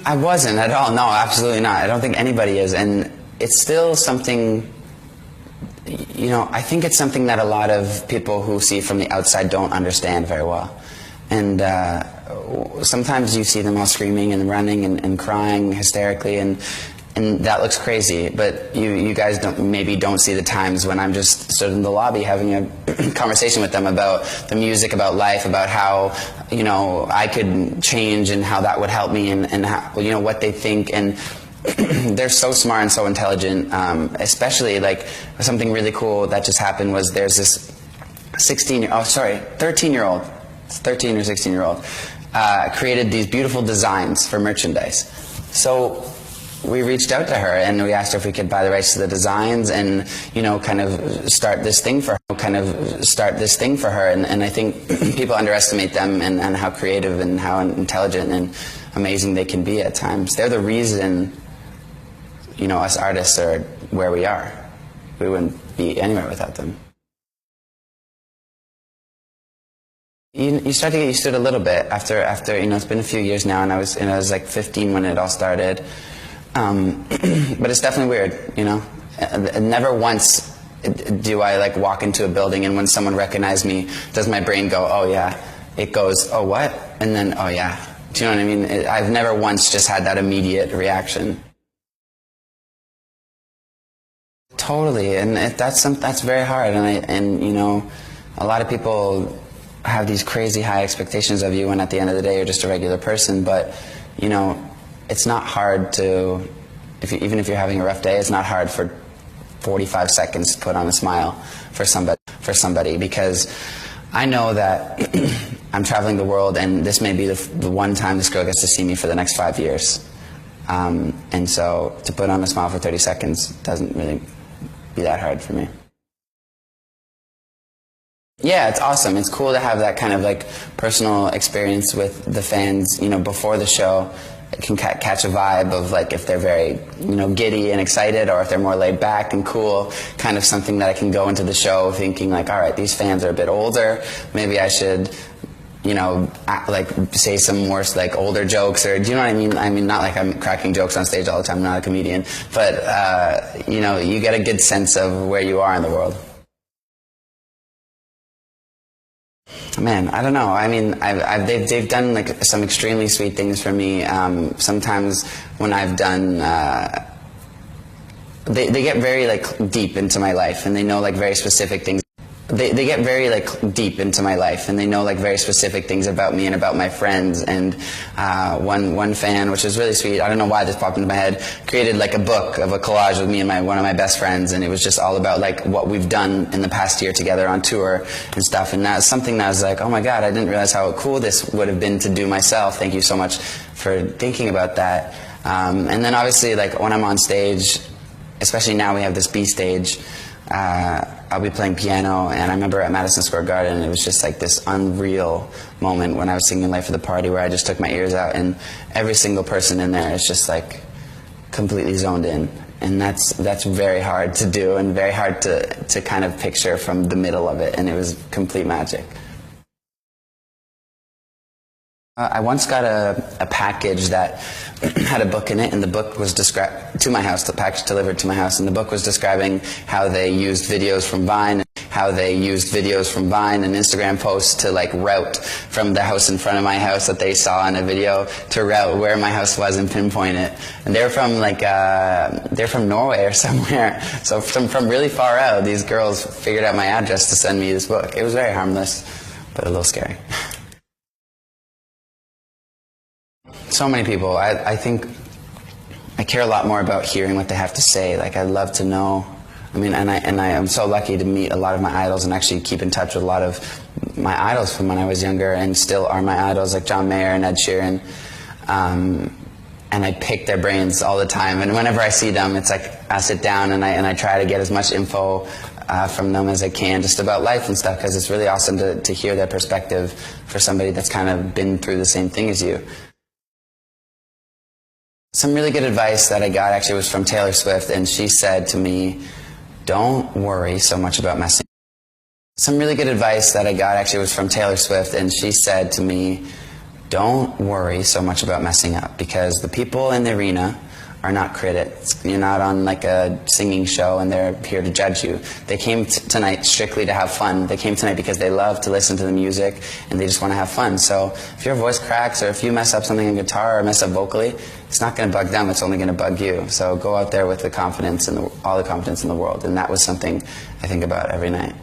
I wasn't at all. No, absolutely not. I don't think anybody is. And it's still something, you know, I think it's something that a lot of people who see from the outside don't understand very well. And sometimes you see them all screaming and running and crying hysterically, and that looks crazy. But you guys maybe don't see the times when I'm just stood in the lobby having a conversation with them about the music, about life, about how, you know, I could change and how that would help me, and how, you know, what they think. And they're so smart and so intelligent. Especially, like, something really cool that just happened was there's this 13 or 16-year-old created these beautiful designs for merchandise. So we reached out to her and we asked her if we could buy the rights to the designs and, you know, kind of start this thing for her. And I think people underestimate them and how creative and how intelligent and amazing they can be at times. They're the reason, you know, us artists are where we are. We wouldn't be anywhere without them. You start to get used to it a little bit after, you know, it's been a few years now, and I was like 15 when it all started. But it's definitely weird, you know. Never once do I like walk into a building and when someone recognizes me, does my brain go, oh yeah? It goes, oh what? And then, oh yeah. Do you know what I mean? I've never once just had that immediate reaction. Totally, and that's very hard. And you know, a lot of people have these crazy high expectations of you when at the end of the day you're just a regular person. But you know, it's not hard to, even if you're having a rough day, it's not hard for 45 seconds to put on a smile for somebody, because I know that I'm traveling the world, and this may be the one time this girl gets to see me for the next 5 years. And so to put on a smile for 30 seconds doesn't really be that hard for me. Yeah, it's awesome. It's cool to have that kind of like personal experience with the fans, you know, before the show. It can catch a vibe of like if they're very, you know, giddy and excited, or if they're more laid back and cool, kind of something that I can go into the show thinking like, all right, these fans are a bit older, maybe I should, you know, like say some more like older jokes, or do you know what I mean? I mean, not like I'm cracking jokes on stage all the time, I'm not a comedian, but you know, you get a good sense of where you are in the world. Man, I don't know. I mean, they've done like some extremely sweet things for me. Sometimes when I've done, they get very like deep into my life, and they know like very specific things. They get very like deep into my life, and they know like very specific things about me and about my friends. And one fan, which is really sweet, I don't know why this popped into my head, created like a book of a collage with me and one of my best friends, and it was just all about like what we've done in the past year together on tour and stuff. And that's something that I was like, oh my god, I didn't realize how cool this would have been to do myself. Thank you so much for thinking about that. And then obviously like when I'm on stage, especially now we have this B stage, I'll be playing piano, and I remember at Madison Square Garden, it was just like this unreal moment when I was singing Life of the Party, where I just took my ears out, and every single person in there is just like completely zoned in. And that's very hard to do, and very hard to kind of picture from the middle of it, and it was complete magic. I once got a package that had a book in it, and the book was described to my house, the package delivered to my house, and the book was describing how they used videos from Vine, and Instagram posts to like route from the house in front of my house that they saw in a video to route where my house was and pinpoint it. And they're from like, they're from Norway or somewhere, so from really far out, these girls figured out my address to send me this book. It was very harmless, but a little scary. So many people. I think I care a lot more about hearing what they have to say. Like, I love to know. I mean, and I am so lucky to meet a lot of my idols and actually keep in touch with a lot of my idols from when I was younger, and still are my idols, like John Mayer and Ed Sheeran. And I pick their brains all the time. And whenever I see them, it's like I sit down and I try to get as much info from them as I can, just about life and stuff, because it's really awesome to hear their perspective for somebody that's kind of been through the same thing as you. Some really good advice that I got actually was from Taylor Swift, and she said to me, don't worry so much about messing. Some really good advice that I got actually was from Taylor Swift, and she said to me, don't worry so much about messing up, because the people in the arena are not critics. You're not on like a singing show and they're here to judge you. They came tonight strictly to have fun. They came tonight because they love to listen to the music and they just want to have fun. So if your voice cracks or if you mess up something on guitar or mess up vocally, it's not going to bug them, it's only going to bug you. So go out there with the confidence and all the confidence in the world. And that was something I think about every night.